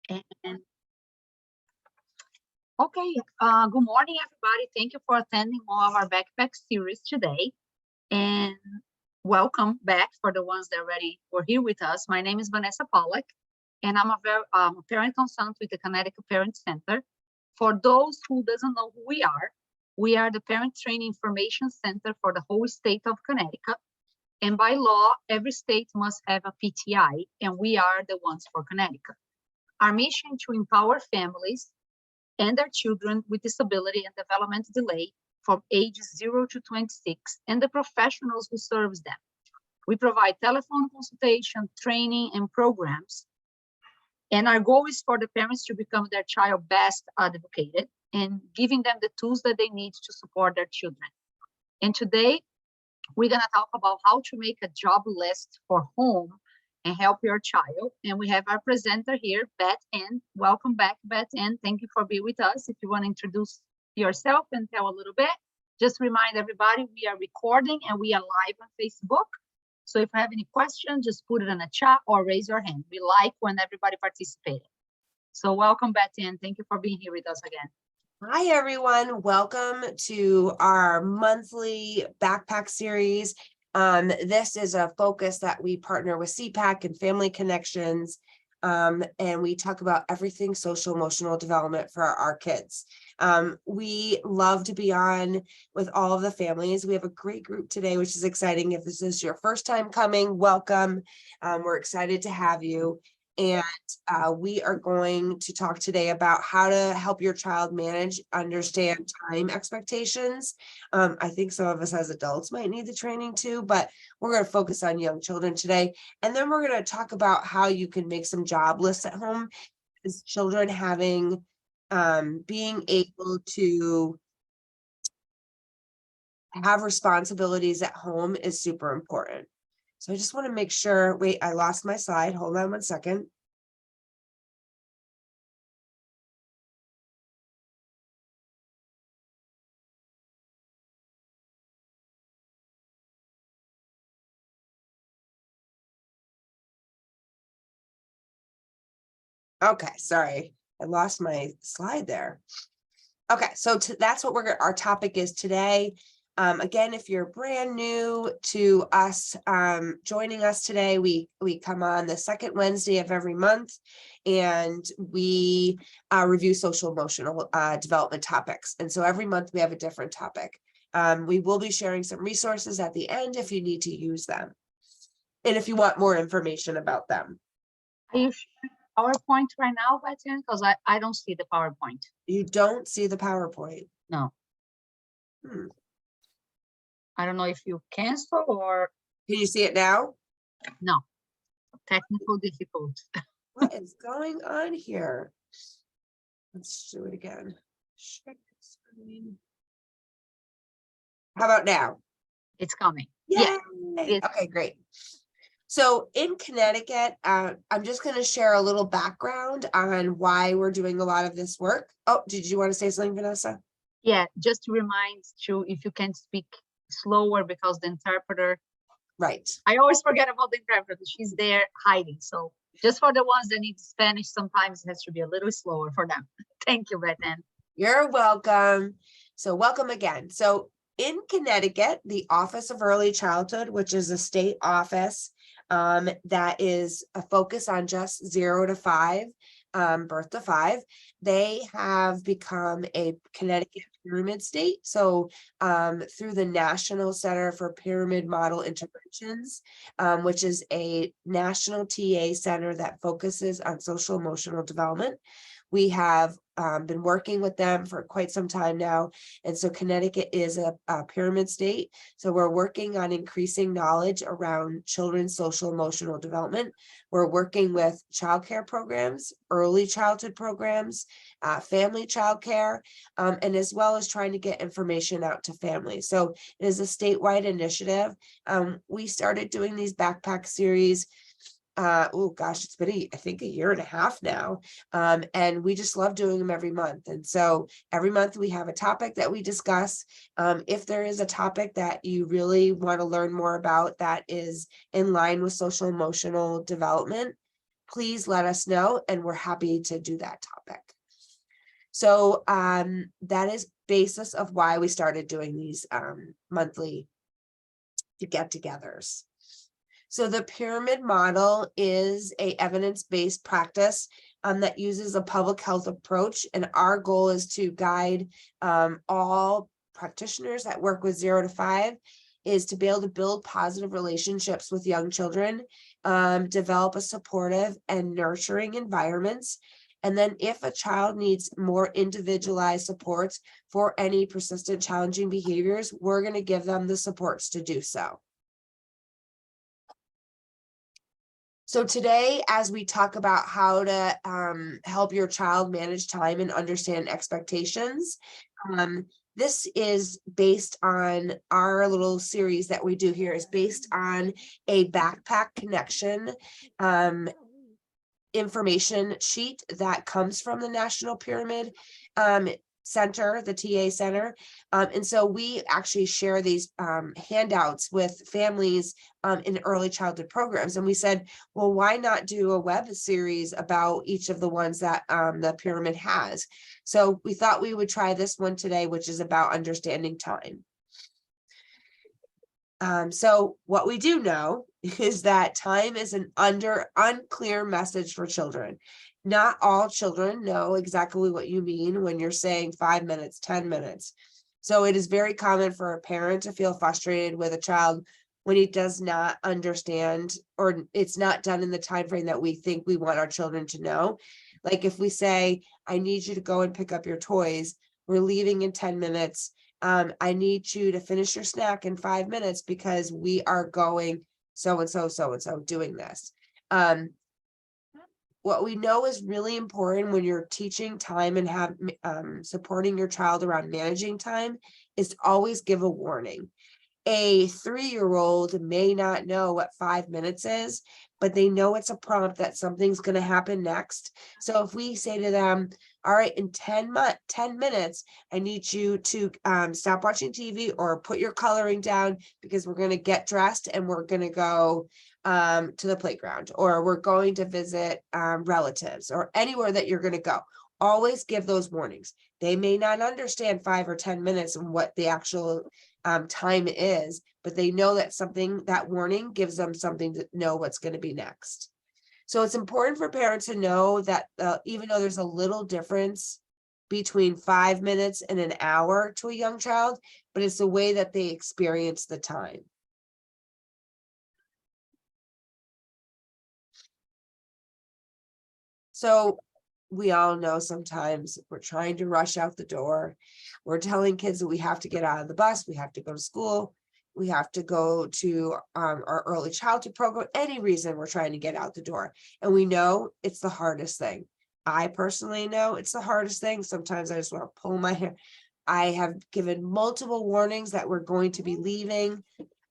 And okay, good morning, everybody. Thank you for attending all of our backpack series today. And welcome back for the ones that already were here with us. My name is Vanessa Pollack, and I'm a parent consultant with the Connecticut Parent Center. For those who doesn't know who we are the Parent Training Information Center for the whole state of Connecticut. And by law, every state must have a PTI, and we are the ones for Connecticut. Our mission to empower families and their children with disability and developmental delay from ages 0 to 26 and the professionals who serves them. We provide telephone consultation, training, and programs. And our goal is for the parents to become their child best advocate and giving them the tools that they need to support their children. And today, we're gonna talk about how to make a job list for home and help your child. And we have our presenter here, Bethanne. Welcome back, Bethanne. Thank you for being with us. If you want to introduce yourself and tell a little bit, just remind everybody we are recording and we are live on Facebook. So if you have any questions, just put it in the chat or raise your hand. We like when everybody participates. So welcome, Bethanne. Thank you for being here with us again. Hi, everyone. Welcome to our monthly backpack series. This is a focus that we partner with CPAC and Family Connections, and we talk about everything social emotional development for our kids. We love to be on with all of the families. We have a great group today, which is exciting. If this is your first time coming, welcome. We're excited to have you. And we are going to talk today about how to help your child understand time expectations. I think some of us as adults might need the training too, but we're going to focus on young children today. And then we're going to talk about how you can make some job lists at home. As children having, being able to have responsibilities at home is super important. So I just want to make sure, wait, I lost my slide. Hold on one second. Okay, sorry, I lost my slide there. Okay, so that's what our topic is today. Again, if you're brand new to us, joining us today, we come on the second Wednesday of every month, and we review social emotional development topics. And so every month we have a different topic. We will be sharing some resources at the end if you need to use them, and if you want more information about them. Are you sharing PowerPoint right now, Bethanne? Because I don't see the PowerPoint. You don't see the PowerPoint? No. I don't know if you cancel or. Can you see it now? No. Technical difficulty. What is going on here? Let's do it again. Share screen. How about now? It's coming. Yay! Yeah. Okay, great. So in Connecticut, I'm just going to share a little background on why we're doing a lot of this work. Oh, did you want to say something, Vanessa? Yeah, just to remind you, if you can speak slower because the interpreter. Right. I always forget about the interpreter. She's there hiding. So just for the ones that need Spanish, sometimes it has to be a little slower for them. Thank you, Bethanne. You're welcome. So welcome again. So in Connecticut, the Office of Early Childhood, which is a state office that is a focus on just 0 to 5, birth to 5, they have become a Connecticut pyramid state. So through the National Center for Pyramid Model Interventions, which is a national TA center that focuses on social emotional development. We have been working with them for quite some time now. And so Connecticut is a pyramid state. So we're working on increasing knowledge around children's social emotional development. We're working with childcare programs, early childhood programs, family childcare, and as well as trying to get information out to families. So it is a statewide initiative. We started doing these backpack series oh gosh, it's been I think a year and a half now, and we just love doing them every month. And so every month we have a topic that we discuss. If there is a topic that you really want to learn more about that is in line with social emotional development, please let us know, and we're happy to do that topic. So that is basis of why we started doing these monthly get-togethers. So the pyramid model is a evidence-based practice that uses a public health approach, and our goal is to guide all practitioners that work with 0 to 5 is to be able to build positive relationships with young children, develop a supportive and nurturing environments. And then if a child needs more individualized supports for any persistent challenging behaviors, we're going to give them the supports to do so. So today, as we talk about how to help your child manage time and understand expectations, this is based on our little series that we do here is based on a backpack connection information sheet that comes from the National Pyramid Center, the TA Center. And so we actually share these handouts with families in early childhood programs. And we said, well, why not do a web series about each of the ones that the pyramid has? So we thought we would try this one today, which is about understanding time. So what we do know is that time is an unclear message for children. Not all children know exactly what you mean when you're saying 5 minutes, 10 minutes. So it is very common for a parent to feel frustrated with a child when he does not understand, or it's not done in the time frame that we think we want our children to know. Like if we say, I need you to go and pick up your toys, we're leaving in 10 minutes. I need you to finish your snack in 5 minutes because we are going so-and-so doing this. What we know is really important when you're teaching time and have supporting your child around managing time is to always give a warning. A 3-year-old may not know what 5 minutes is, but they know it's a prompt that something's going to happen next. So if we say to them, all right, in 10 minutes, I need you to stop watching TV or put your coloring down because we're going to get dressed and we're going to go to the playground, or we're going to visit relatives, or anywhere that you're going to go. Always give those warnings. They may not understand 5 or 10 minutes and what the actual time is, but they know that that warning gives them something to know what's going to be next. So it's important for parents to know that even though there's a little difference between 5 minutes and an hour to a young child, but it's the way that they experience the time. So we all know sometimes we're trying to rush out the door. We're telling kids that we have to get out of the bus, we have to go to school, we have to go to our early childhood program, any reason we're trying to get out the door. And we know it's the hardest thing. I personally know it's the hardest thing. Sometimes I just want to pull my hair. I have given multiple warnings that we're going to be leaving,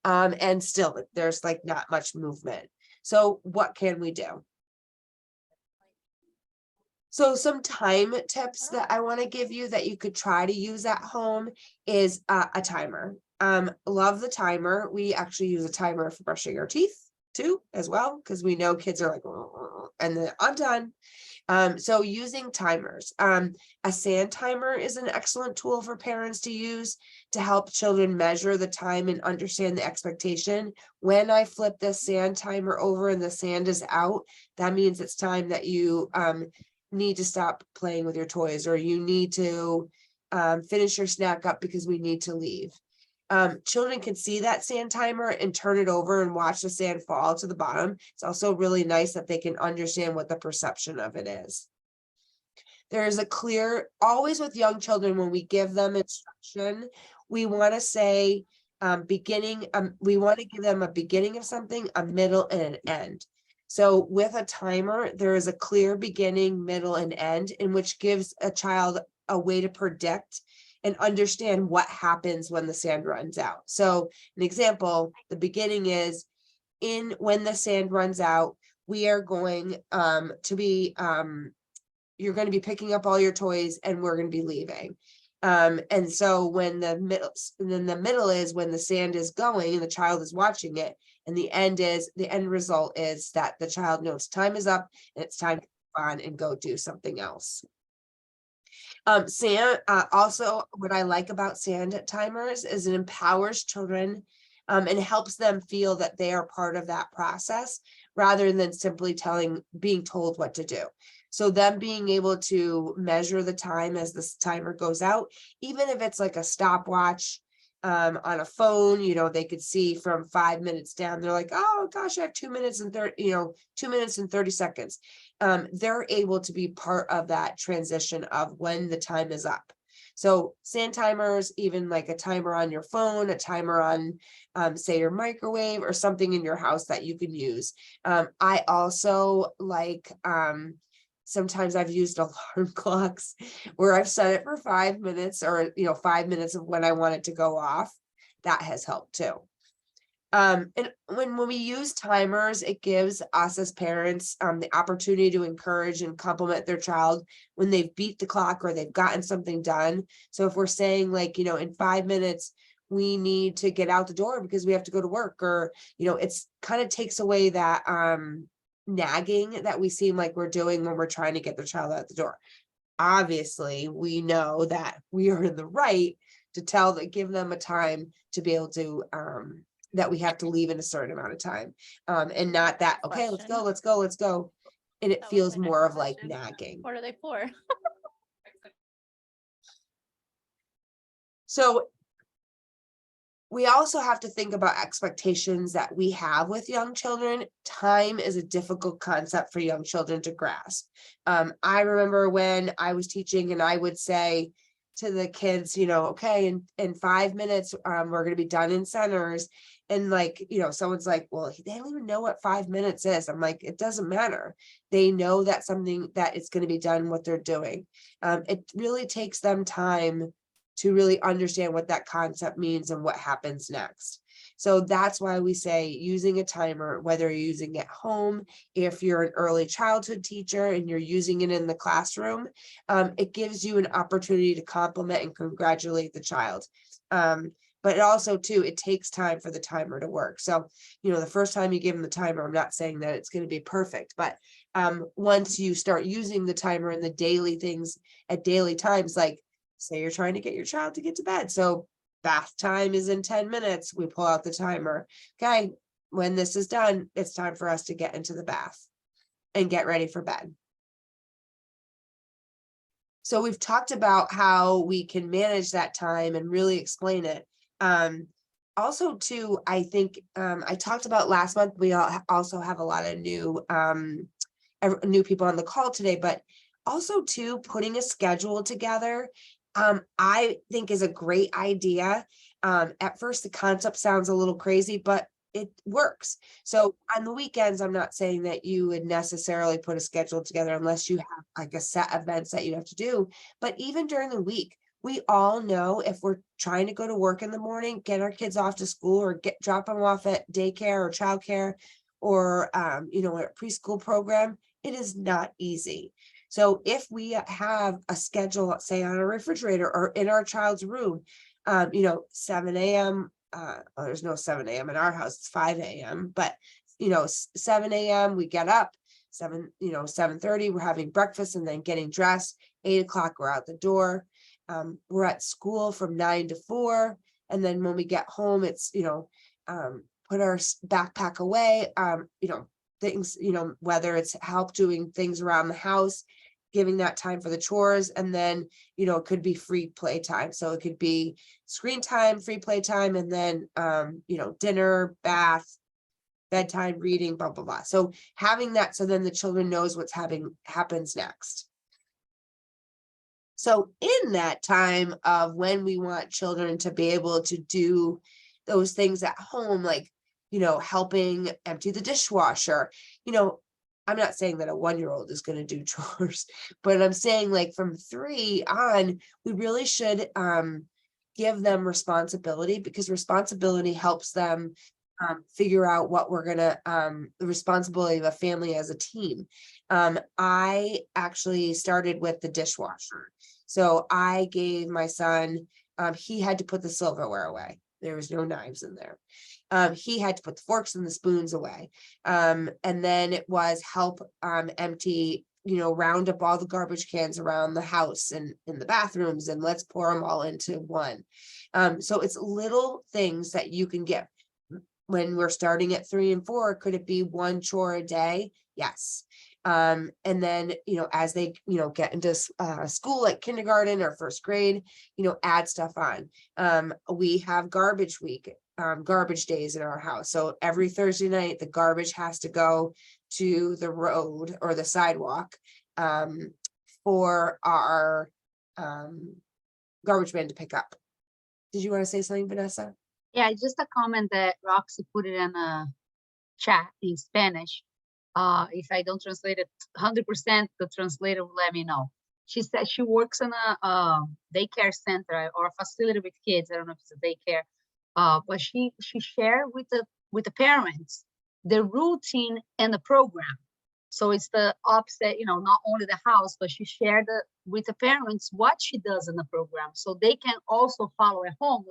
and still there's like not much movement. So what can we do? So some time tips that I want to give you that you could try to use at home is a timer. Love the timer. We actually use a timer for brushing our teeth too, as well, because we know kids are like, and then I'm done. So using timers. A sand timer is an excellent tool for parents to use to help children measure the time and understand the expectation. When I flip the sand timer over and the sand is out, that means it's time that you need to stop playing with your toys, or you need to finish your snack up because we need to leave. Children can see that sand timer and turn it over and watch the sand fall to the bottom. It's also really nice that they can understand what the perception of it is. There is a clear, always with young children, when we give them instruction, we want to say beginning, we want to give them a beginning of something, a middle, and an end. So with a timer, there is a clear beginning, middle, and end, in which gives a child a way to predict and understand what happens when the sand runs out. So an example, the beginning is when the sand runs out, we are going to be, you're going to be picking up all your toys and we're going to be leaving. And so when the middle, and then the middle is when the sand is going and the child is watching it, And the end result is that the child knows time is up and it's time to move on and go do something else. Also, what I like about SAND timers is it empowers children and helps them feel that they are part of that process rather than simply being told what to do. So them being able to measure the time as this timer goes out, even if it's like a stopwatch on a phone, they could see from 5 minutes down. They're like, oh gosh, I have 2 minutes and 2 minutes and 30 seconds. They're able to be part of that transition of when the time is up. So SAND timers, even like a timer on your phone, a timer on, say, your microwave or something in your house that you can use. I also like, sometimes I've used alarm clocks where I've set it for 5 minutes or, 5 minutes of when I want it to go off. That has helped too. And when we use timers, it gives us as parents the opportunity to encourage and compliment their child when they've beat the clock or they've gotten something done. So if we're saying like, in 5 minutes, we need to get out the door because we have to go to work, or, it's kind of takes away that nagging that we seem like we're doing when we're trying to get the child out the door. Obviously, we know that we are in the right to give them a time to be able to, that we have to leave in a certain amount of time, and not that, okay, let's go. And it feels more of like nagging. What are they for? So we also have to think about expectations that we have with young children. Time is a difficult concept for young children to grasp. I remember when I was teaching and I would say to the kids, okay, in 5 minutes, we're going to be done in centers. And like, someone's like, well, they don't even know what 5 minutes is. I'm like, it doesn't matter. They know that something that it's going to be done, what they're doing. It really takes them time to really understand what that concept means and what happens next. So that's why we say using a timer, whether you're using it at home, if you're an early childhood teacher and you're using it in the classroom, it gives you an opportunity to compliment and congratulate the child. But also too, it takes time for the timer to work. So, the first time you give them the timer, I'm not saying that it's going to be perfect, but once you start using the timer in the daily things at daily times, like say you're trying to get your child to get to bed. So bath time is in 10 minutes. We pull out the timer. Okay, when this is done, it's time for us to get into the bath and get ready for bed. So we've talked about how we can manage that time and really explain it. Also too, I think I talked about last month, we also have a lot of new people on the call today, but also too, putting a schedule together, I think is a great idea. At first, the concept sounds a little crazy, but it works. So on the weekends, I'm not saying that you would necessarily put a schedule together unless you have like a set events that you have to do. But even during the week, we all know if we're trying to go to work in the morning, get our kids off to school or drop them off at daycare or childcare or, a preschool program, it is not easy. So if we have a schedule, say on a refrigerator or in our child's room, 7 a.m. There's no 7 a.m. in our house, it's 5 a.m. But, 7 a.m. we get up, 7:30, we're having breakfast and then getting dressed. 8 o'clock, we're out the door. We're at school from 9 to 4. And then when we get home, it's, put our backpack away, things, whether it's help doing things around the house, giving that time for the chores, and then, it could be free play time. So it could be screen time, free play time, and then, dinner, bath, bedtime, reading, blah, blah, blah. So having that, so then the children knows what's happens next. So in that time of when we want children to be able to do those things at home, like, helping empty the dishwasher, I'm not saying that a 1-year-old is going to do chores, but I'm saying like from 3 on, we really should give them responsibility, because responsibility helps them figure out what we're going to, the responsibility of a family as a team. I actually started with the dishwasher. So I gave my son, he had to put the silverware away. There was no knives in there. He had to put the forks and the spoons away. And then it was help empty, round up all the garbage cans around the house and in the bathrooms, and let's pour them all into one. So it's little things that you can get. When we're starting at 3 and 4, could it be one chore a day? Yes. And then, as they, get into school, like kindergarten or first grade, add stuff on. We have garbage week, garbage days in our house. So every Thursday night, the garbage has to go to the road or the sidewalk for our garbage man to pick up. Did you want to say something, Vanessa? Yeah, just a comment that Roxy put it in a chat in Spanish. If I don't translate it 100%, the translator will let me know. She said she works in a daycare center or a facility with kids. I don't know if it's a daycare, but she shared with the parents the routine and the program. So it's the opposite, not only the house, but she shared with the parents what she does in the program, so they can also follow at home.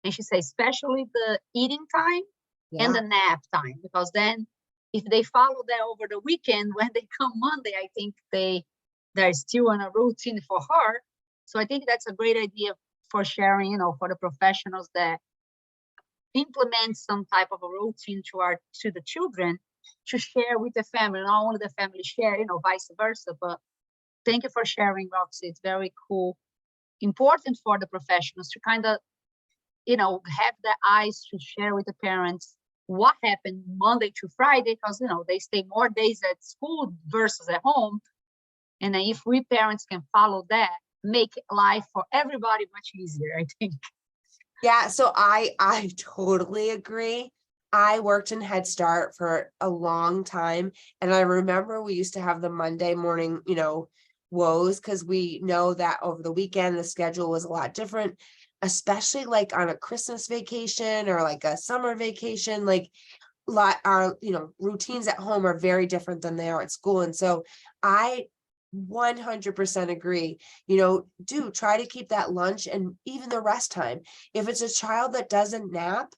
And she says, especially the eating time and the nap time, because then if they follow that over the weekend, when they come Monday, I think they're still on a routine for her. So I think that's a great idea for sharing, for the professionals that implement some type of a routine to the children, to share with the family, not only the family share, vice versa. But thank you for sharing, Roxy. It's very cool, important for the professionals to kind of, have the eyes to share with the parents what happened Monday to Friday, because, they stay more days at school versus at home. And then if we parents can follow that, make life for everybody much easier, I think. Yeah, so I totally agree. I worked in Head Start for a long time, and I remember we used to have the Monday morning, woes, because we know that over the weekend the schedule was a lot different, especially like on a Christmas vacation or like a summer vacation. Like our routines at home are very different than they are at school. And so I 100% agree. Do try to keep that lunch and even the rest time. If it's a child that doesn't nap,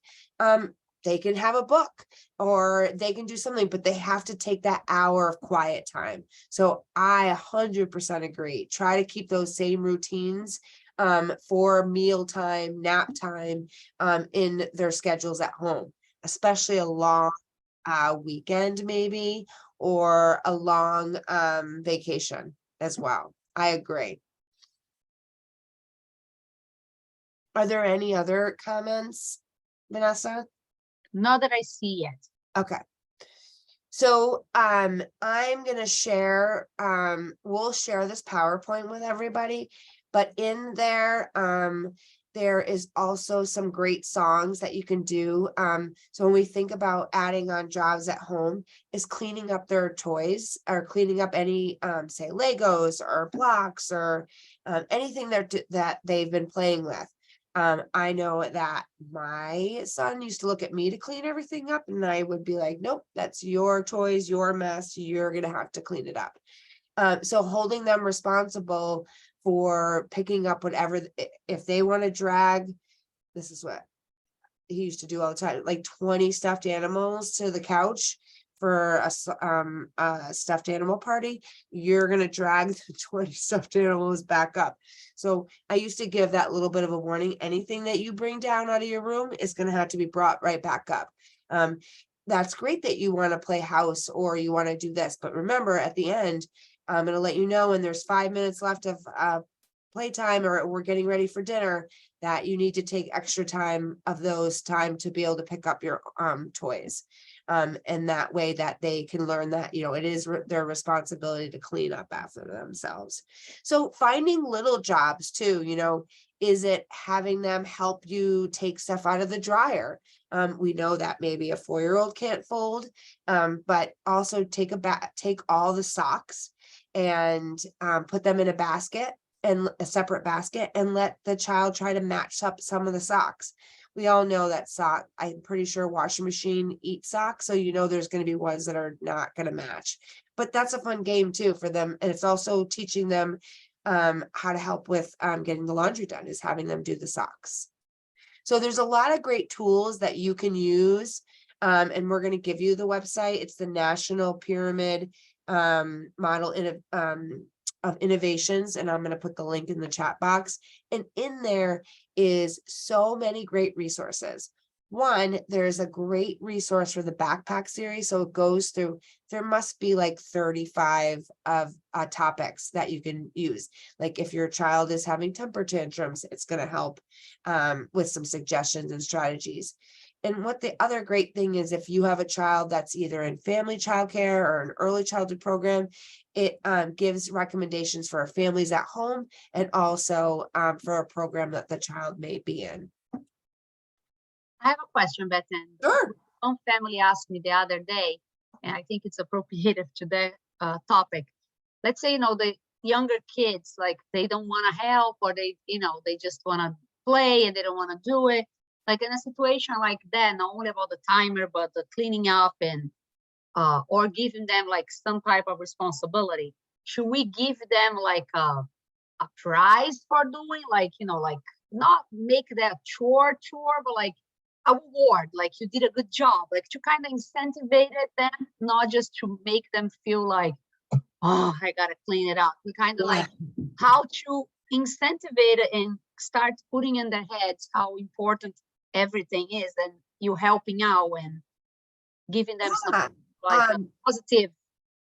they can have a book or they can do something, but they have to take that hour of quiet time. So I 100% agree. Try to keep those same routines for mealtime, nap time in their schedules at home, especially a long weekend maybe, or a long vacation as well. I agree. Are there any other comments, Vanessa? Not that I see yet. Okay. So I'm gonna share, we'll share this PowerPoint with everybody, but in there, there is also some great songs that you can do. So when we think about adding on jobs at home, is cleaning up their toys or cleaning up any, say, Legos or blocks or anything that they've been playing with. I know that my son used to look at me to clean everything up, and I would be like, nope, that's your toys, your mess, you're gonna have to clean it up. So holding them responsible for picking up whatever, if they want to drag, this is what he used to do all the time, like 20 stuffed animals to the couch for a stuffed animal party, you're going to drag the 20 stuffed animals back up. So I used to give that little bit of a warning. Anything that you bring down out of your room is going to have to be brought right back up. That's great that you want to play house or you want to do this, but remember at the end, I'm going to let you know when there's 5 minutes left of playtime or we're getting ready for dinner, that you need to take extra time of those time to be able to pick up your toys. And that way that they can learn that, it is their responsibility to clean up after themselves. So finding little jobs too, is it having them help you take stuff out of the dryer? We know that maybe a 4-year-old can't fold, but also take all the socks and put them in a basket, and a separate basket, and let the child try to match up some of the socks. We all know that I'm pretty sure washing machine eats socks. So, there's going to be ones that are not going to match, but that's a fun game too for them. And it's also teaching them how to help with getting the laundry done, is having them do the socks. So there's a lot of great tools that you can use. And we're going to give you the website. It's the National Pyramid Model of Innovations. And I'm going to put the link in the chat box. And in there is so many great resources. One, there's a great resource for the backpack series. So it goes through, there must be like 35 of topics that you can use. Like if your child is having temper tantrums, it's going to help with some suggestions and strategies. And what the other great thing is, if you have a child that's either in family childcare or an early childhood program, it gives recommendations for families at home and also for a program that the child may be in. I have a question, Bethanne. Sure. One family asked me the other day, and I think it's appropriate to that topic. Let's say, the younger kids, like they don't want to help, or they just want to play and they don't want to do it. Like in a situation like that, not only about the timer, but the cleaning up and or giving them like some type of responsibility. Should we give them like a prize for doing, like, like not make that chore, but like a reward, like you did a good job, like to kind of incentivize them, not just to make them feel like, oh, I gotta clean it up. We kind of like how to incentivize it and start putting in their heads how important everything is, and you helping out and giving them some like a positive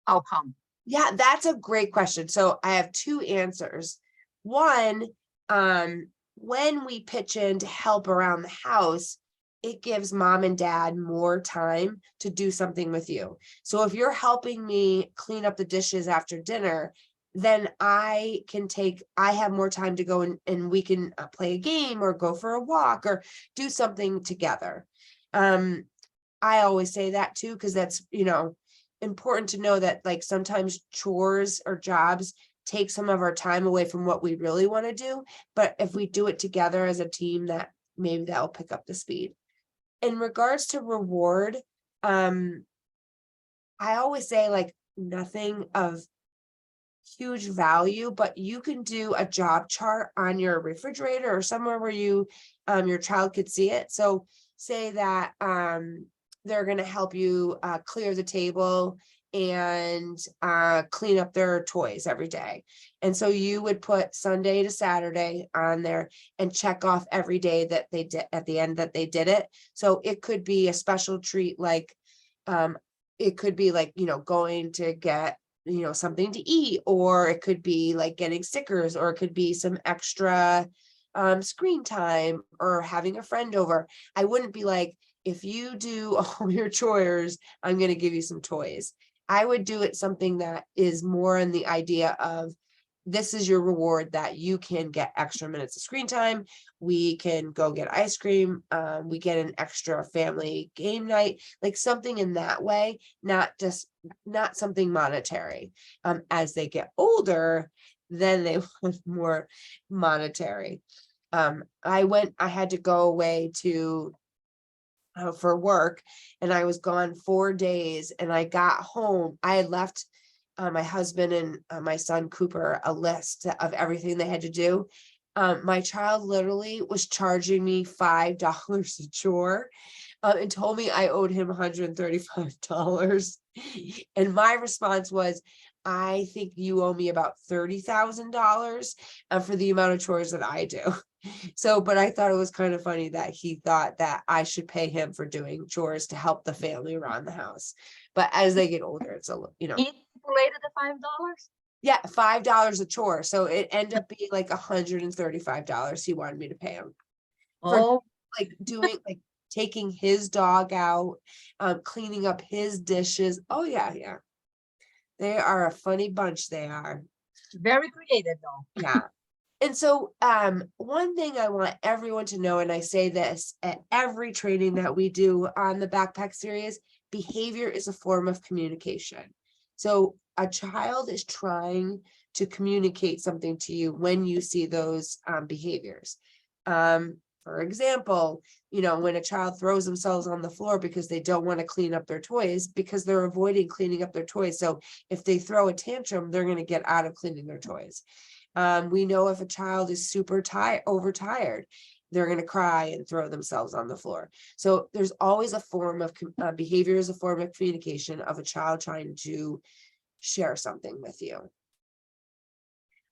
outcome. Yeah, that's a great question. So I have two answers. One, when we pitch in to help around the house, it gives mom and dad more time to do something with you. So if you're helping me clean up the dishes after dinner, then I have more time to go and we can play a game or go for a walk or do something together. I always say that too, because that's, important to know that like sometimes chores or jobs take some of our time away from what we really want to do. But if we do it together as a team, that maybe that will pick up the speed. In regards to reward, I always say like nothing of huge value, but you can do a job chart on your refrigerator or somewhere where your child could see it. So say that they're going to help you clear the table and clean up their toys every day. And so you would put Sunday to Saturday on there and check off every day that they did at the end that they did it. So it could be a special treat, like it could be like, going to get, something to eat, or it could be like getting stickers, or it could be some extra screen time or having a friend over. I wouldn't be like, if you do all your chores, I'm going to give you some toys. I would do it something that is more in the idea of, this is your reward, that you can get extra minutes of screen time. We can go get ice cream. We get an extra family game night, like something in that way, not something monetary. As they get older, then they want more monetary. I had to go away for work, and I was gone 4 days, and I got home. I had left my husband and my son Cooper a list of everything they had to do. My child literally was charging me $5 a chore and told me I owed him $135. And my response was, I think you owe me about $30,000 for the amount of chores that I do. So, but I thought it was kind of funny that he thought that I should pay him for doing chores to help the family around the house. But as they get older, it's He related to $5? Yeah, $5 a chore. So it ended up being like $135 he wanted me to pay him for like doing like taking his dog out, cleaning up his dishes. Oh yeah. They are a funny bunch, they are. Very creative though. Yeah. And so one thing I want everyone to know, and I say this at every training that we do on the backpack series, behavior is a form of communication. So a child is trying to communicate something to you when you see those behaviors. For example, when a child throws themselves on the floor because they don't want to clean up their toys, because they're avoiding cleaning up their toys. So if they throw a tantrum, they're going to get out of cleaning their toys. We know if a child is super overtired they're going to cry and throw themselves on the floor. So there's always a form of behavior is a form of communication of a child trying to share something with you.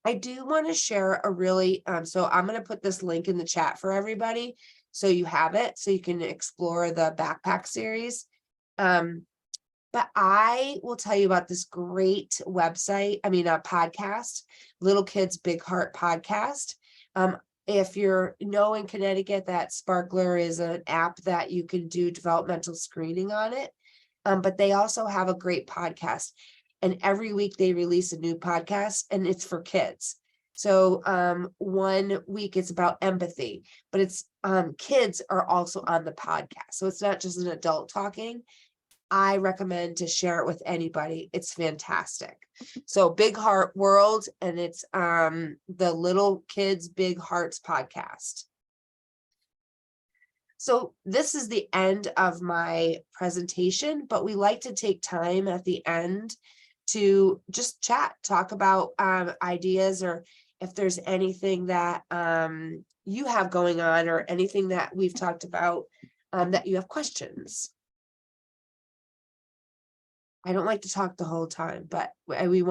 I do want to share a really, so I'm going to put this link in the chat for everybody, so you have it, so you can explore the backpack series. But I will tell you about this great website, a podcast, Little Kids Big Heart podcast. If you're in Connecticut, that Sparkler is an app that you can do developmental screening on it. But they also have a great podcast. And every week they release a new podcast, and it's for kids. So 1 week it's about empathy, but it's kids are also on the podcast. So it's not just an adult talking. I recommend to share it with anybody. It's fantastic. So Big Heart World, and it's the Little Kids Big Hearts podcast. So this is the end of my presentation, but we like to take time at the end to just chat, talk about ideas, or if there's anything that you have going on, or anything that we've talked about that you have questions. I don't like to talk the whole time, but we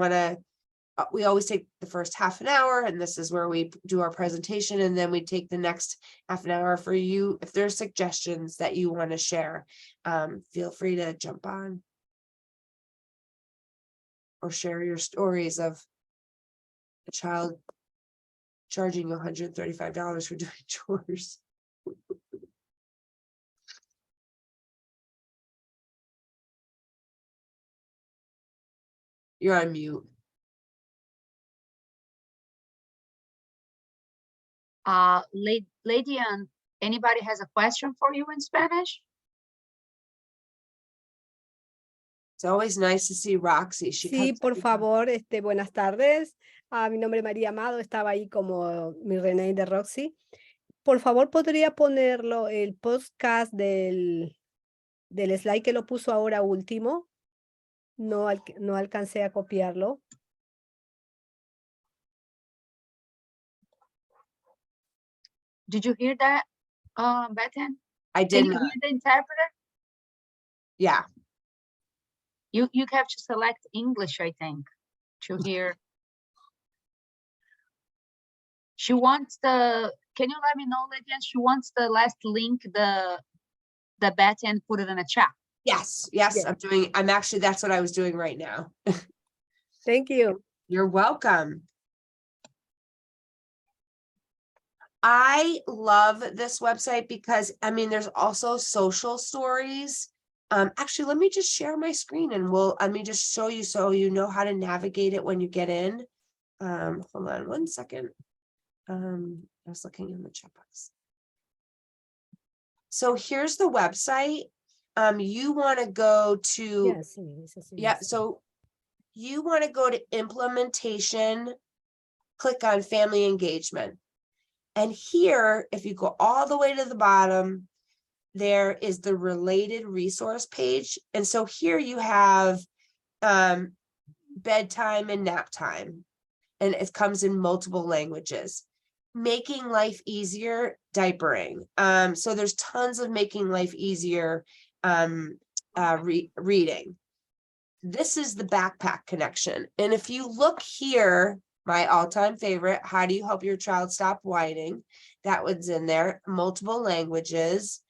always take the first half an hour, and this is where we do our presentation, and then we take the next half an hour for you. If there's suggestions that you want to share, feel free to jump on or share your stories of a child charging you $135 for doing chores. You're on mute. Lady, anybody has a question for you in Spanish? It's always nice to see Roxy. Sí, por favor, buenas tardes. Mi nombre es María Amado, estaba ahí como mi René de Roxy. Por favor, ¿podría ponerlo el podcast del slide que lo puso ahora último? No alcancé a copiarlo. Did you hear that, Bethanne? I did Can you not. hear the interpreter? Yeah. You have to select English, I think, to hear. She wants can you let me know, Lydia? She wants the last link, the Bethanne put it in a chat. Yes, Yes. I'm actually, that's what I was doing right now. Thank you. You're welcome. I love this website because, there's also social stories. Actually, let me just share my screen, and let me just show you so you know how to navigate it when you get in. Hold on 1 second. I was looking in the chat box. So here's the website. You want to go to, so you want to go to implementation, click on family engagement. And here, if you go all the way to the bottom, there is the related resource page. And so here you have bedtime and nap time, and it comes in multiple languages. Making life easier, diapering. So there's tons of making life easier reading. This is the backpack connection. And if you look here, my all-time favorite, how do you help your child stop whining? That one's in there, multiple languages.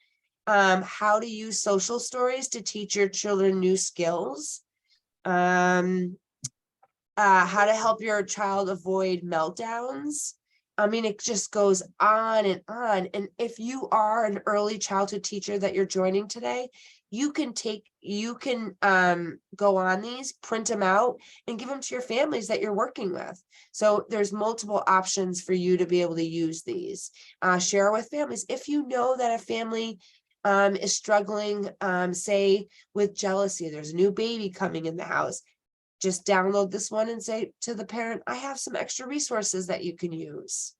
How to use social stories to teach your children new skills. How to help your child avoid meltdowns. It just goes on and on. And if you are an early childhood teacher that you're joining today, you can go on these, print them out, and give them to your families that you're working with. So there's multiple options for you to be able to use these. Share with families. If you know that a family is struggling, say with jealousy, there's a new baby coming in the house, just download this one and say to the parent, I have some extra resources that you can use.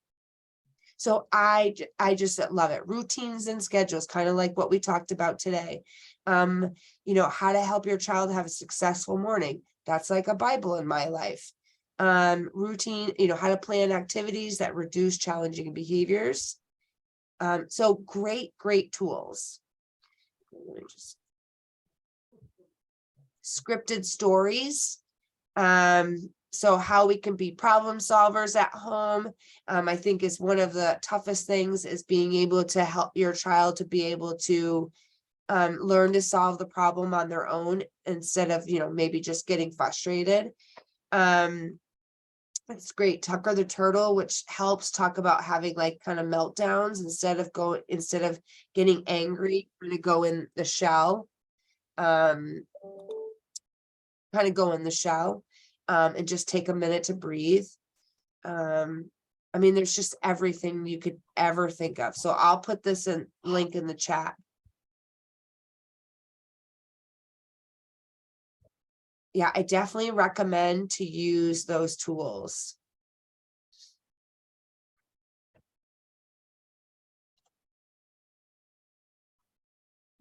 So I just love it. Routines and schedules, kind of like what we talked about today. How to help your child have a successful morning. That's like a Bible in my life. Routine, how to plan activities that reduce challenging behaviors. So great tools. Let me just scripted stories. So how we can be problem solvers at home, I think is one of the toughest things, is being able to help your child to be able to learn to solve the problem on their own instead of, maybe just getting frustrated. It's great. Tucker the Turtle, which helps talk about having like kind of meltdowns instead of getting angry, to go in the shell. Kind of go in the shell and just take a minute to breathe. I mean, there's just everything you could ever think of. So I'll put this link in the chat. Yeah, I definitely recommend to use those tools.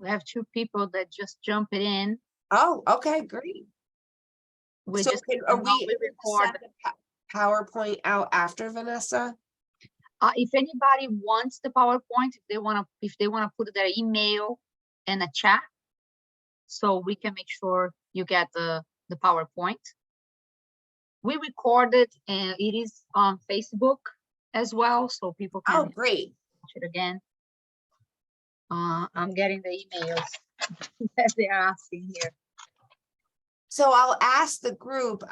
We have 2 people that just jump it in. Oh, okay, great. We So just are we record. send the PowerPoint out after, Vanessa? If anybody wants the PowerPoint, if they want to put their email in a chat, so we can make sure you get the PowerPoint. We recorded, and it is on Facebook as well, so people can Oh, great. watch it again. I'm getting the emails that they are asking here. So I'll ask the group,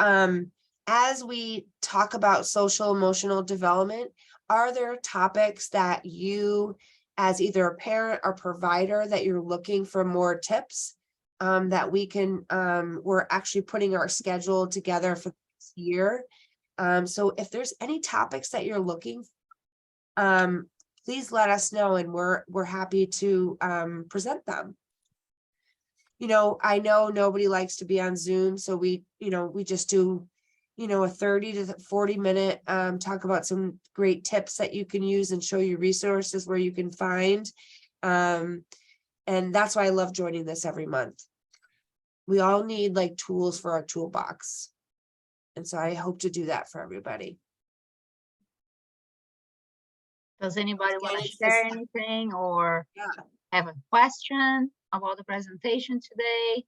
as we talk about social emotional development, are there topics that you, as either a parent or provider, that you're looking for more tips that we can, we're actually putting our schedule together for this year. So if there's any topics that you're looking, please let us know, and we're happy to present them. I know nobody likes to be on Zoom, so we just do, a 30 to 40 minute talk about some great tips that you can use and show you resources where you can find. And that's why I love joining this every month. We all need like tools for our toolbox. And so I hope to do that for everybody. Does anybody want to share anything or have a question about the presentation today?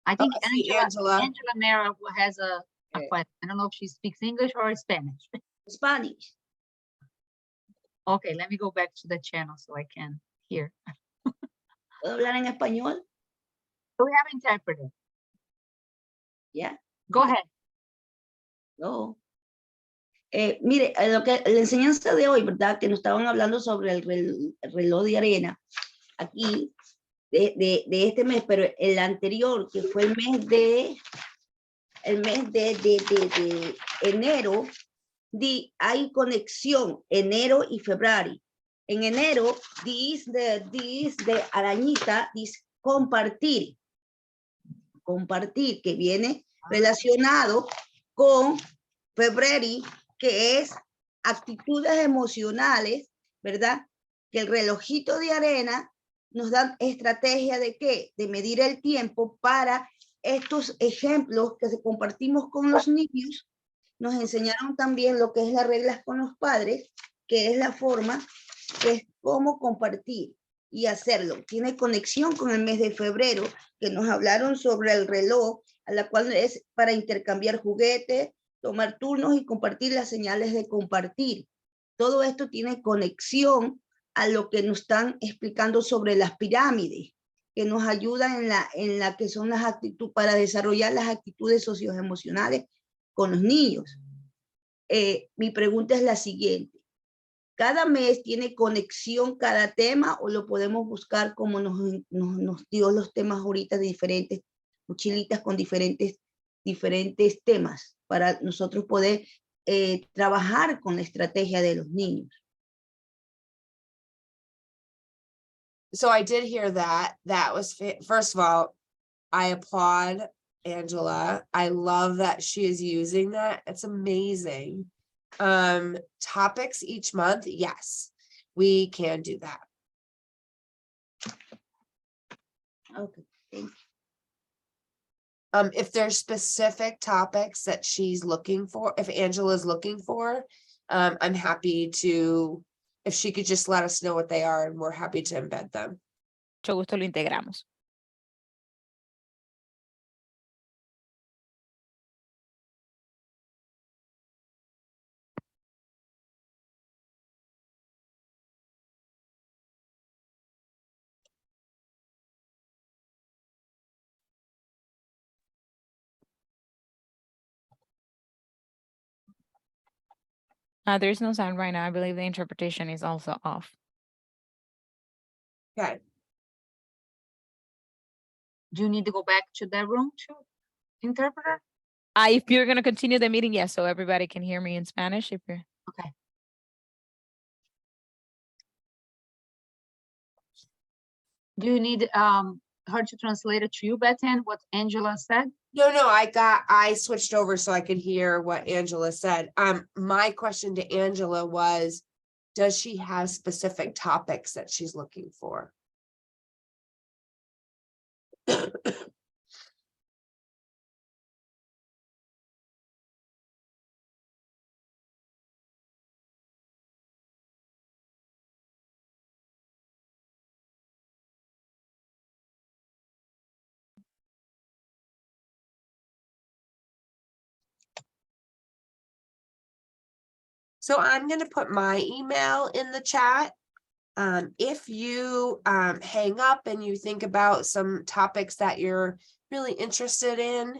I think Angela Mera has a question. I don't know if she speaks English or Spanish. Spanish. Okay, let me go back to the channel so I can hear. ¿Puedo hablar en español? We have interpreter. Yeah. Go ahead. No. Mire, la enseñanza de hoy, ¿verdad? Que nos estaban hablando sobre el reloj de arena. Aquí, de este mes, pero el anterior, que fue el mes de enero, hay conexión, enero y febrero. En enero, de arañita, dice compartir, que viene relacionado con febrero, que es actitudes emocionales, ¿verdad? Que el relojito de arena nos da estrategia de qué, de medir el tiempo para estos ejemplos que compartimos con los niños. Nos enseñaron también lo que es las reglas con los padres, que es la forma, que es cómo compartir y hacerlo. Tiene conexión con el mes de febrero, que nos hablaron sobre el reloj, a la cual es para intercambiar juguetes, tomar turnos y compartir las señales de compartir. Todo esto tiene conexión a lo que nos están explicando sobre las pirámides, que nos ayudan en la que son las actitudes, para desarrollar las actitudes socioemocionales con los niños. Mi pregunta es la siguiente. ¿Cada mes tiene conexión cada tema o lo podemos buscar como nos dio los temas ahorita de diferentes mochilitas con diferentes temas para nosotros poder trabajar con la estrategia de los niños? So I did hear that. That was, first of all, I applaud Angela. I love that she is using that. It's amazing. Topics each month. Yes, we can do that. Okay, thank you. If there's specific topics that she's looking for, if Angela is looking for, I'm happy to if she could just let us know what they are, and we're happy to embed them. Mucho gusto lo integramos. There is no sound right now. I believe the interpretation is also off. Okay. Do you need to go back to the room to interpreter? If you're going to continue the meeting, yes, so everybody can hear me in Spanish. If you're Okay. Do you need her to translate it to you, Bethanne, what Angela said? No, I switched over so I could hear what Angela said. My question to Angela was, does she have specific topics that she's looking for? So I'm going to put my email in the chat. If you hang up and you think about some topics that you're really interested in,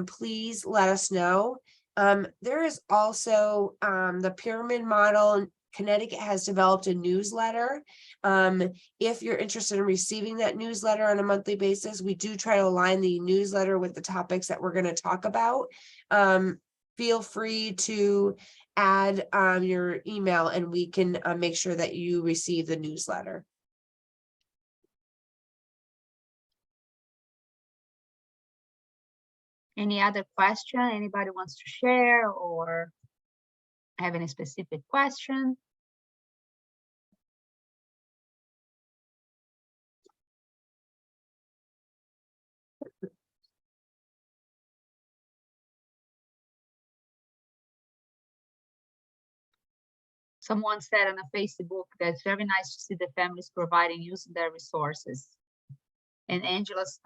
please let us know. There is also the pyramid model. Connecticut has developed a newsletter. If you're interested in receiving that newsletter on a monthly basis, we do try to align the newsletter with the topics that we're going to talk about. Feel free to add your email and we can make sure that you receive the newsletter. Any other question anybody wants to share or have any specific question? Someone said on a Facebook that it's very nice to see the families providing using their resources. And Angela's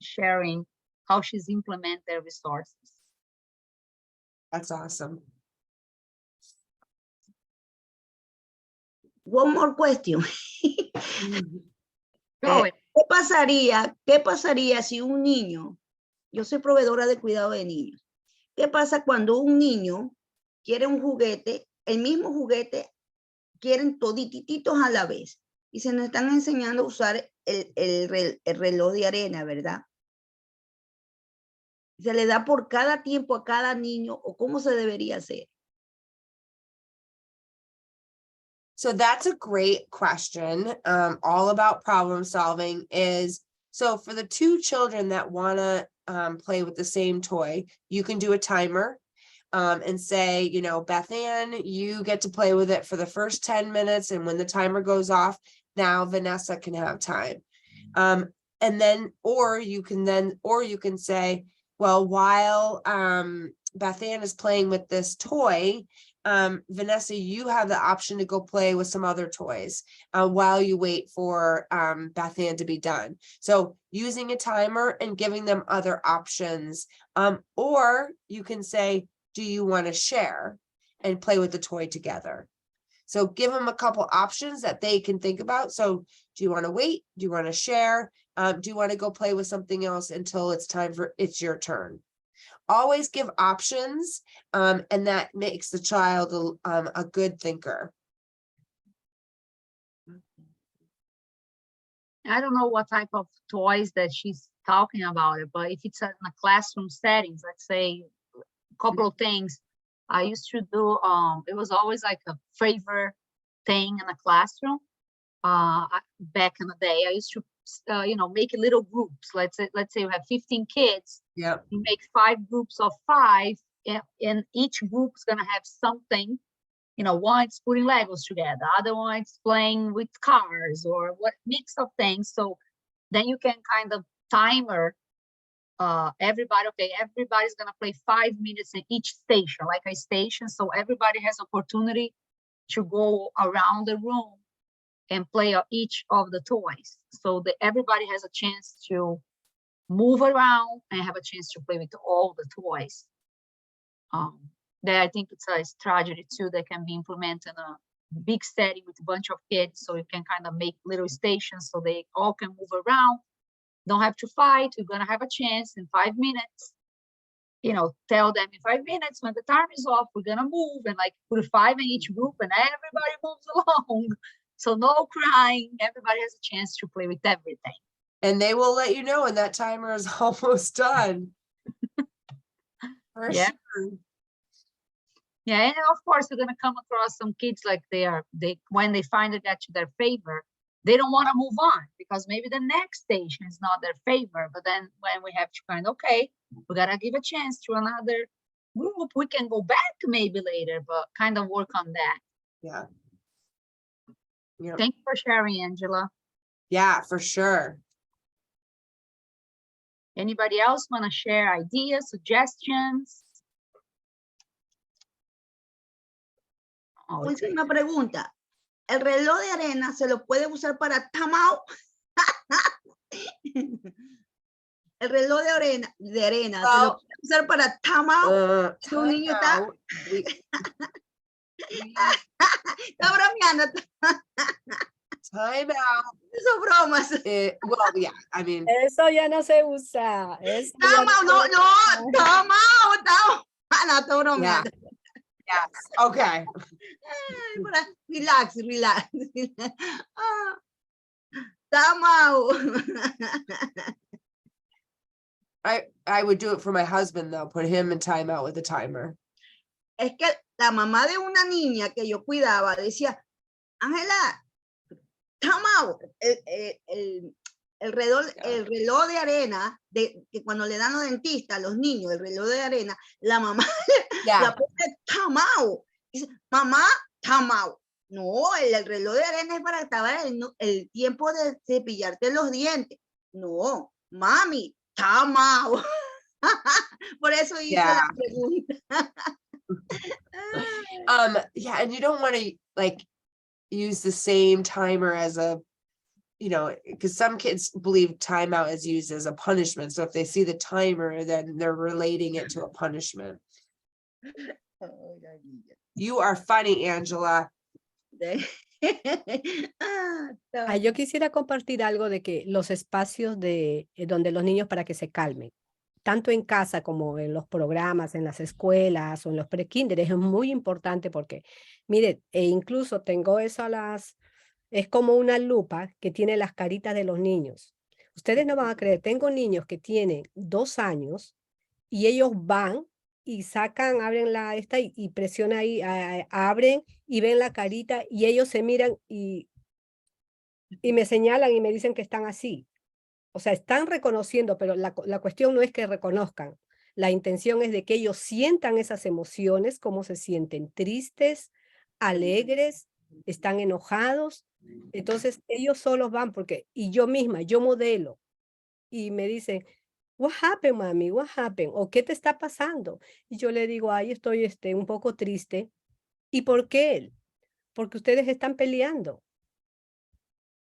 sharing how she's implement their resources. That's awesome. One more question. Go ahead. ¿Qué pasaría si un niño, yo soy proveedora de cuidado de niños, qué pasa cuando un niño quiere un juguete, el mismo juguete, quieren todititos a la vez y se nos están enseñando a usar el reloj de arena, ¿verdad? ¿Se le da por cada tiempo a cada niño o cómo se debería hacer? So that's a great question. All about problem solving is, so for the two children that want to play with the same toy, you can do a timer and say, you know, Bethanne, you get to play with it for the first 10 minutes. And when the timer goes off, now Vanessa can have time. And then, or you can say, well, while Bethanne is playing with this toy, Vanessa, you have the option to go play with some other toys while you wait for Bethanne to be done. So using a timer and giving them other options, or you can say, do you want to share and play with the toy together? So give them a couple options that they can think about. So do you want to wait? Do you want to share? Do you want to go play with something else until it's your turn? Always give options, and that makes the child a good thinker. I don't know what type of toys that she's talking about, but if it's in a classroom settings, let's say a couple of things I used to do, it was always like a favorite thing in a classroom. Back in the day, I used to make little groups. Let's say you have 15 kids. Yeah. You make 5 groups of 5, and each group is gonna have something. One's putting Legos together, other one's playing with cars or what mix of things. So then you can kind of timer everybody. Okay, everybody's gonna play 5 minutes in each station, like a station. So everybody has opportunity to go around the room and play each of the toys, so that everybody has a chance to move around and have a chance to play with all the toys. That I think it's a strategy too that can be implemented in a big setting with a bunch of kids, so you can kind of make little stations so they all can move around, don't have to fight. You're gonna have a chance in 5 minutes. Tell them in 5 minutes when the time is off, we're gonna move, and like put 5 in each group and everybody moves along. So no crying, everybody has a chance to play with everything. And they will let you know when that timer is almost done. For Yeah. sure. Yeah, and of course you're gonna come across some kids like when they find it to their favor, they don't want to move on because maybe the next station is not their favor. But then when we have to okay, we gotta give a chance to another group. We can go back maybe later, but kind of work on that. Yeah. Yeah. Thank you for sharing, Angela. Yeah, for sure. Anybody else want to share ideas, suggestions? Última pregunta. ¿El reloj de arena se lo puede usar para timeout? El reloj de arena se lo puede usar para timeout. Si un niño está... Está bromeando. Time out. Eso bromas. Well, yeah, I mean. Eso ya no se usa. Timeout, no, timeout. No, está bromeando. Yes, okay. Relax. Timeout. I would do it for my husband though, put him in timeout with a timer. Es que la mamá de una niña que yo cuidaba decía, Ángela, timeout. El reloj de arena, que cuando le dan los dentistas a los niños, el reloj de arena, la mamá la pone timeout. Dice, mamá, timeout. No, el reloj de arena es para acabar el tiempo de cepillarte los dientes. No, mami, timeout. Por eso hice la pregunta. Yeah, and you don't want to like use the same timer as a, because some kids believe timeout is used as a punishment. So if they see the timer, then they're relating it to a punishment. You are funny, Angela. Yo quisiera compartir algo de que los espacios donde los niños para que se calmen, tanto en casa como en los programas, en las escuelas o en los pre-kinder, es muy importante porque, mire, incluso tengo eso es como una lupa que tiene las caritas de los niños. Ustedes no van a creer, tengo niños que tienen 2 años y ellos van y abren y presionan ahí, abren y ven la carita y ellos se miran y me señalan y me dicen que están así. O sea, están reconociendo, pero la cuestión no es que reconozcan. La intención es de que ellos sientan esas emociones, cómo se sienten, tristes, alegres, están enojados. Entonces ellos solos van y yo misma, yo modelo y me dicen, what happened, mami? What happened? ¿O qué te está pasando? Y yo le digo, ay, estoy un poco triste. ¿Y por qué? Porque ustedes están peleando.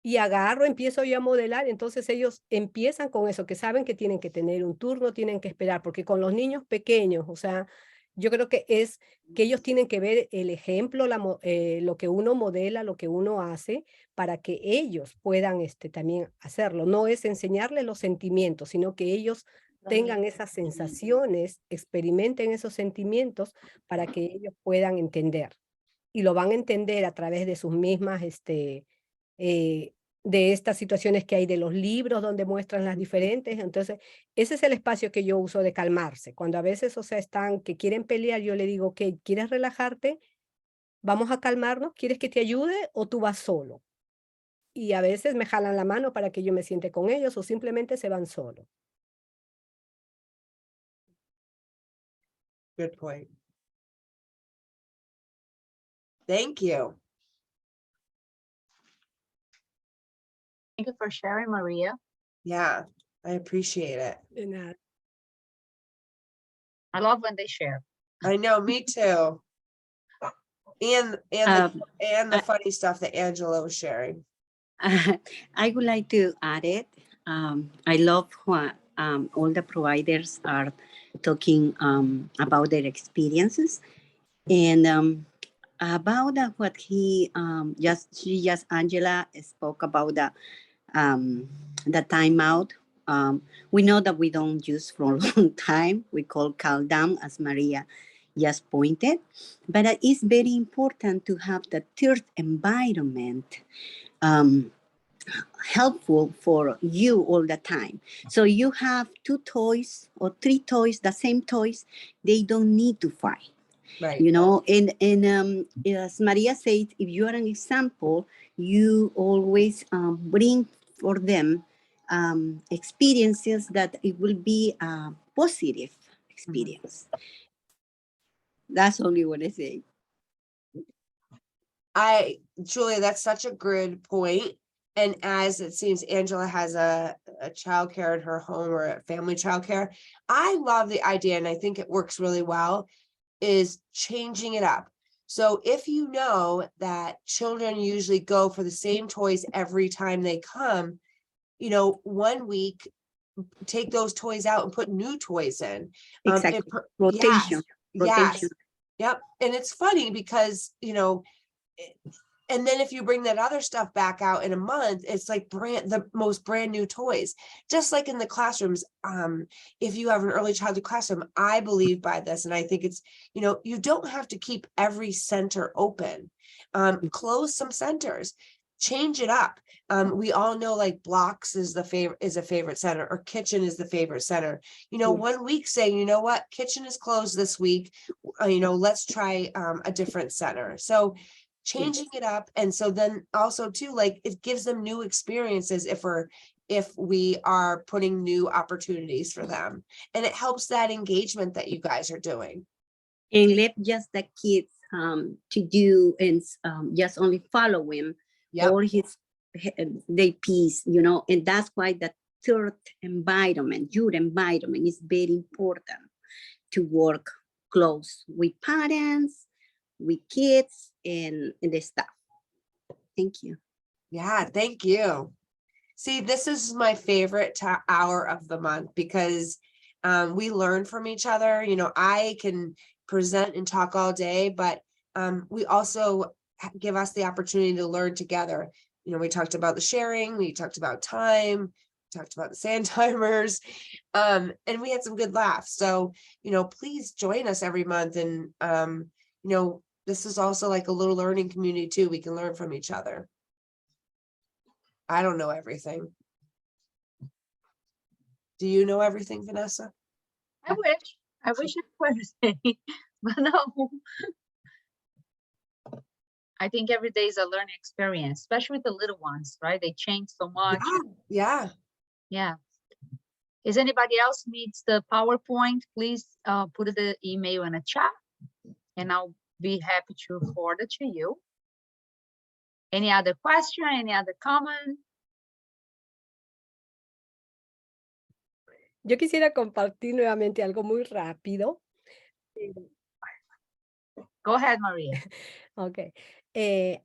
Y empiezo yo a modelar, entonces ellos empiezan con eso, que saben que tienen que tener un turno, tienen que esperar, porque con los niños pequeños, o sea, yo creo que es que ellos tienen que ver el ejemplo, lo que uno modela, lo que uno hace, para que ellos puedan también hacerlo. No es enseñarles los sentimientos, sino que ellos tengan esas sensaciones, experimenten esos sentimientos para que ellos puedan entender. Y lo van a entender a través de sus mismas, de estas situaciones que hay de los libros donde muestran las diferentes. Entonces, ese es el espacio que yo uso de calmarse. Cuando a veces, o sea, están que quieren pelear, yo le digo, ¿quieres relajarte? Vamos a calmarnos, ¿quieres que te ayude o tú vas solo? Y a veces me jalan la mano para que yo me siente con ellos o simplemente se van solos. Good point. Thank you. Thank you for sharing, Maria. Yeah, I appreciate it. De nada. I love when they share. I know, me too. and Um, the funny stuff that Angela was sharing. I would like to add it. I love what all the providers are talking about their experiences, and about what Angela spoke about the timeout. We know that we don't use for a long time. We call calm down, as Maria just pointed, but it is very important to have the third environment helpful for you all the time. So you have 2 toys or 3 toys, the same toys, they don't need to fight. Right. You know, and as Maria said, if you are an example, you always bring for them experiences that it will be a positive experience. That's only what I say. Julia, that's such a good point. And as it seems Angela has a childcare in her home or a family childcare, I love the idea, and I think it works really well, is changing it up. So if you know that children usually go for the same toys every time they come, you know, 1 week, take those toys out and put new toys in. Exactly. Rotation. Yes. Yep. And it's funny because, you know, and then if you bring that other stuff back out in a month, it's like the most brand new toys. Just like in the classrooms, if you have an early childhood classroom, I believe by this, and I think it's, you know, you don't have to keep every center open. Close some centers, change it up. We all know like blocks is a favorite center, or kitchen is the favorite center. You know, 1 week saying, you know what, kitchen is closed this week. You know, let's try a different center. So changing it up. And so then also too, like it gives them new experiences if we are putting new opportunities for them, and it helps that engagement that you guys are doing. And let just the kids to do and just only follow him or their piece, you know, and that's why the third environment, your environment, is very important to work close with parents, with kids, and the staff. Thank you. Yeah, thank you. See, this is my favorite hour of the month because we learn from each other. You know, I can present and talk all day, but we also give us the opportunity to learn together. You know, we talked about the sharing, we talked about time, we talked about the sand timers, and we had some good laughs. So, you know, please join us every month. And, you know, this is also like a little learning community too. We can learn from each other. I don't know everything. Do you know everything, Vanessa? I wish I could say, but no. I think every day is a learning experience, especially with the little ones, right? They change so much. Yeah. Is anybody else needs the PowerPoint? Please put the email in a chat, and I'll be happy to forward it to you. Any other question? Any other comment? Yo quisiera compartir nuevamente algo muy rápido. Go ahead, Maria. Ok.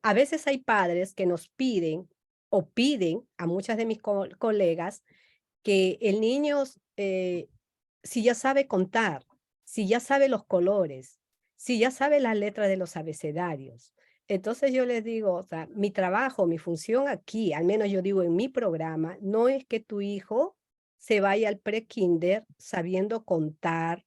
A veces hay padres que nos piden o piden a muchas de mis colegas que el niño, si ya sabe contar, si ya sabe los colores, si ya sabe las letras de los abecedarios. Entonces yo les digo, o sea, mi trabajo, mi función aquí, al menos yo digo en mi programa, no es que tu hijo se vaya al pre-kinder sabiendo contar,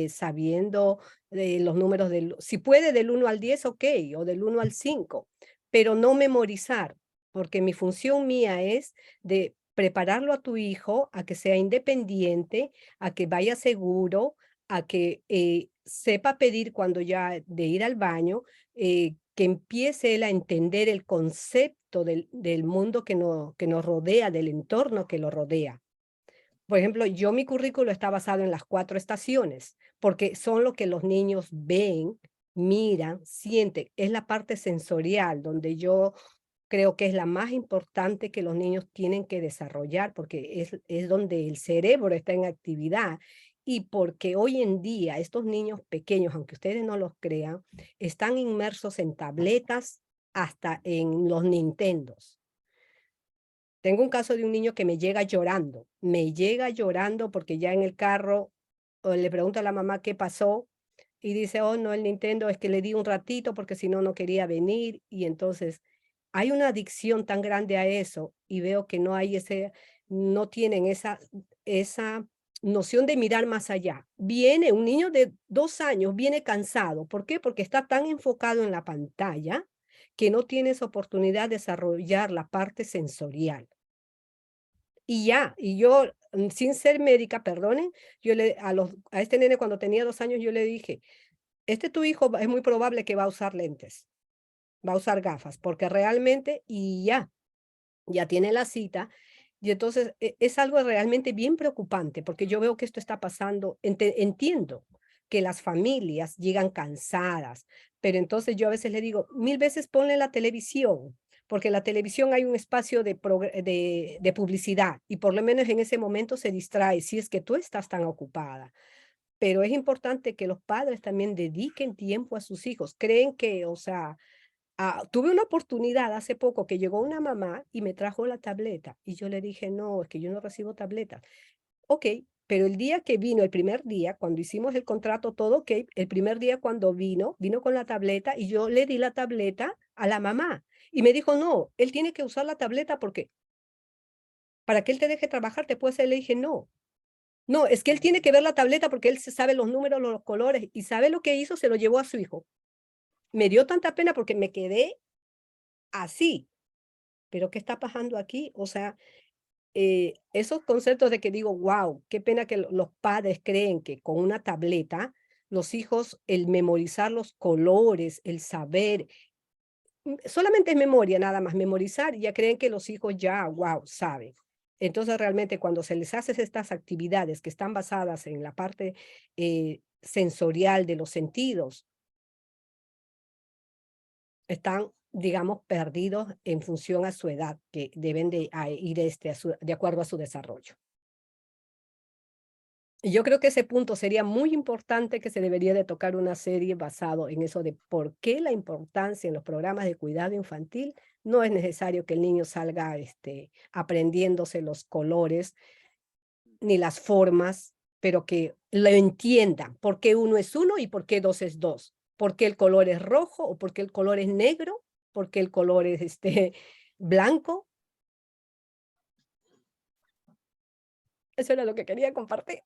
sabiendo los números, si puede del 1 al 10, ok, o del 1 al 5, pero no memorizar, porque mi función mía es de prepararlo a tu hijo a que sea independiente, a que vaya seguro, a que sepa pedir cuando ya de ir al baño, que empiece él a entender el concepto del mundo que nos rodea, del entorno que lo rodea. Por ejemplo, mi currículo está basado en las 4 estaciones, porque son lo que los niños ven, miran, sienten. Es la parte sensorial donde yo creo que es la más importante que los niños tienen que desarrollar, porque es donde el cerebro está en actividad y porque hoy en día estos niños pequeños, aunque ustedes no los crean, están inmersos en tabletas hasta en los Nintendos. Tengo un caso de un niño que me llega llorando porque ya en el carro le pregunto a la mamá qué pasó y dice, oh, no, el Nintendo es que le di un ratito porque si no, no quería venir. Y entonces hay una adicción tan grande a eso y veo que no tienen esa noción de mirar más allá. Viene un niño de 2 años, viene cansado. ¿Por qué? Porque está tan enfocado en la pantalla que no tiene esa oportunidad de desarrollar la parte sensorial. Y yo, sin ser médica, perdonen, a este nene cuando tenía 2 años, yo le dije, tu hijo es muy probable que va a usar lentes, va a usar gafas, porque realmente, ya tiene la cita, y entonces es algo realmente bien preocupante, porque yo veo que esto está pasando, entiendo que las familias llegan cansadas, pero entonces yo a veces le digo, 1000 veces ponle la televisión, porque en la televisión hay un espacio de publicidad, y por lo menos en ese momento se distrae, si es que tú estás tan ocupada. Pero es importante que los padres también dediquen tiempo a sus hijos. Creen que, o sea, tuve una oportunidad hace poco que llegó una mamá y me trajo la tableta y yo le dije, no, es que yo no recibo tabletas. Ok, pero el día que vino, el primer día, cuando hicimos el contrato, todo ok, el primer día cuando vino con la tableta y yo le di la tableta a la mamá y me dijo, no, él tiene que usar la tableta porque para que él te deje trabajar, te puede hacer. Le dije, no, no, es que él tiene que ver la tableta porque él se sabe los números, los colores y sabe lo que hizo, se lo llevó a su hijo. Me dio tanta pena porque me quedé así. Pero ¿qué está pasando aquí? O sea, esos conceptos de que digo, wow, qué pena que los padres creen que con una tableta, los hijos, el memorizar los colores, el saber, solamente es memoria, nada más, memorizar, ya creen que los hijos ya, wow, saben. Entonces realmente cuando se les hace estas actividades que están basadas en la parte sensorial de los sentidos, están, digamos, perdidos en función a su edad, que deben de ir de acuerdo a su desarrollo. Y yo creo que ese punto sería muy importante, que se debería de tocar una serie basado en eso de por qué la importancia en los programas de cuidado infantil. No es necesario que el niño salga aprendiéndose los colores ni las formas, pero que lo entiendan, por qué 1 es 1 y por qué 2 es 2, por qué el color es rojo o por qué el color es negro, por qué el color es blanco. Eso era lo que quería compartir.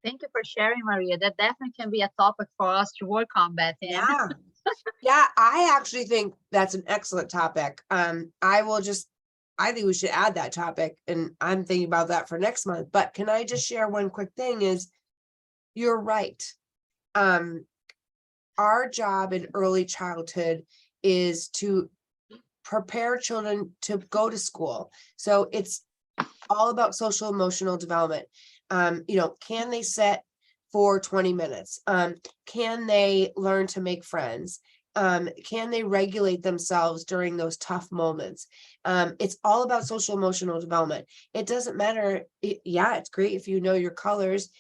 Thank you for sharing, Maria. That definitely can be a topic for us to work on, Bethanne. Yeah. Yeah, I actually think that's an excellent topic. I think we should add that topic, and I'm thinking about that for next month. But can I just share one quick thing is, you're right. Our job in early childhood is to prepare children to go to school. So it's all about social emotional development. Can they sit for 20 minutes? Can they learn to make friends? Can they regulate themselves during those tough moments? It's all about social emotional development. It doesn't matter. It's great if you know your colors.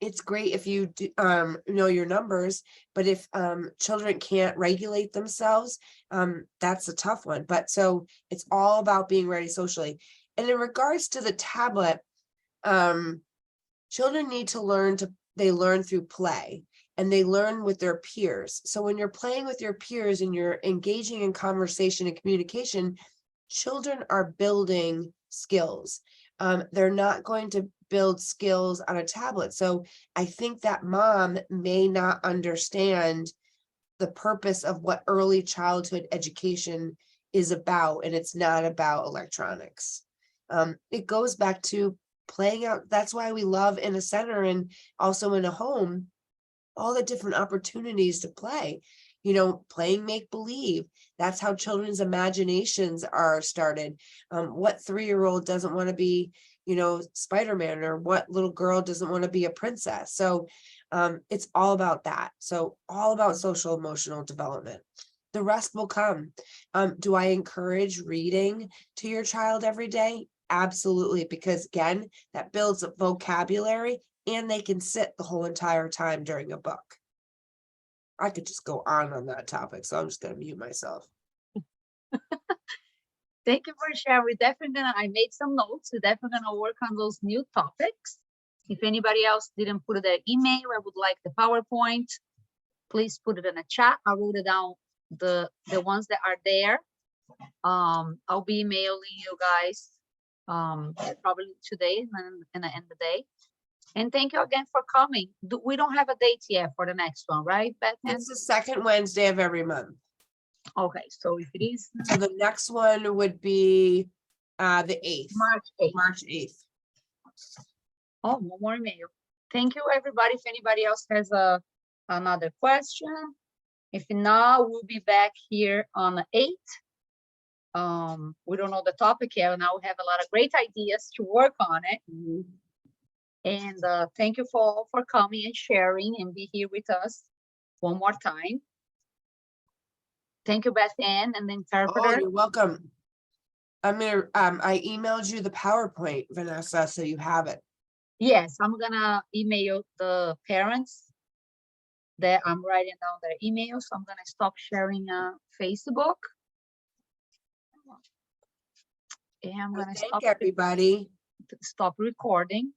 It's great if you do, know your numbers, but if children can't regulate themselves, that's a tough one. But so it's all about being ready socially. And in regards to the tablet, children need to learn they learn through play, and they learn with their peers. So when you're playing with your peers and you're engaging in conversation and communication, children are building skills. They're not going to build skills on a tablet. So I think that mom may not understand the purpose of what early childhood education is about, and it's not about electronics. It goes back to playing out. That's why we love in a center and also in a home, all the different opportunities to play, playing make-believe. That's how children's imaginations are started. What 3-year-old doesn't want to be, Spider-Man, or what little girl doesn't want to be a princess? So it's all about that. So all about social emotional development. The rest will come. Do I encourage reading to your child every day? absolutely, because again, that builds up vocabulary and they can sit the whole entire time during a book. I could just go on that topic, so I'm just gonna mute myself. Thank you for sharing. We're definitely I made some notes. We're definitely gonna work on those new topics. If anybody else didn't put their email, I would like the PowerPoint. Please put it in the chat. I wrote it down, the ones that are there. I'll be emailing you guys probably today and in the end of the day. And thank you again for coming. We don't have a date yet for the next one, right, Bethanne? It's the second Wednesday of every month. Okay, so if it is So the next one would be the 8th. March 8th. March 8th. Oh, one more email. Thank you, everybody. If anybody else has another question, if not, we'll be back here on the 8th. We don't know the topic yet. Now we have a lot of great ideas to work on it. And thank you for coming and sharing and be here with us one more time. Thank you, Bethanne, and the interpreter. Oh, you're welcome. I'm gonna I emailed you the PowerPoint, Vanessa, so you have it. Yes, I'm gonna email the parents that I'm writing down their email. So I'm gonna stop sharing Facebook. And I'm gonna Thank everybody. stop recording.